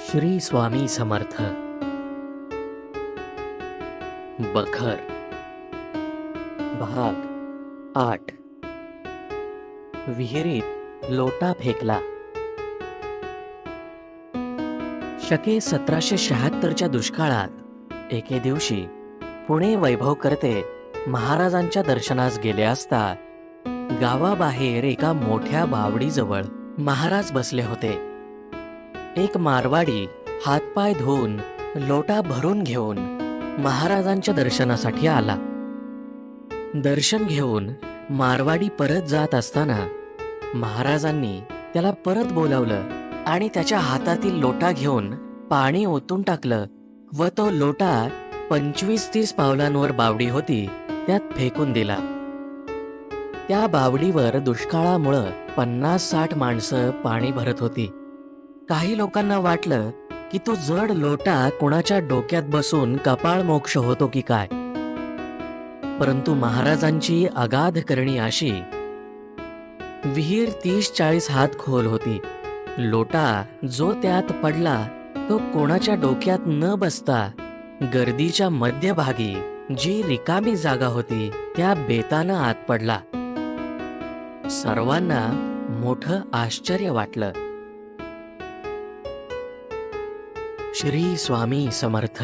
श्री स्वामी समर्थ. बखर भाग 8. विहिरीत लोटा फेकला. शके 1776च्या दुष्काळात एके दिवशी पुणे वैभव करते महाराजांच्या दर्शनास गेले असता गावाबाहेर एका मोठ्या बावडीजवळ महाराज बसले होते. एक मारवाडी हातपाय धुवून लोटा भरून घेऊन महाराजांच्या दर्शनासाठी आला. दर्शन घेऊन मारवाडी परत जात असताना महाराजांनी त्याला परत बोलावलं आणि त्याच्या हातातील लोटा घेऊन पाणी ओतून टाकलं व तो लोटा 25-30 पावलांवर बावडी होती त्यात फेकून दिला. त्या बावडीवर दुष्काळामुळं 50-60 माणसं पाणी भरत होती. काही लोकांना वाटलं की तो जड लोटा कोणाच्या डोक्यात बसून कपाळ मोक्ष होतो की काय, परंतु महाराजांची अगाध करणी अशी. विहीर 30-40 हात खोल होती. लोटा जो त्यात पडला तो कोणाच्या डोक्यात न बसता गर्दीच्या मध्यभागी जी रिकामी जागा होती त्या बेतानं आत पडला. सर्वांना मोठं आश्चर्य वाटलं. श्री स्वामी समर्थ.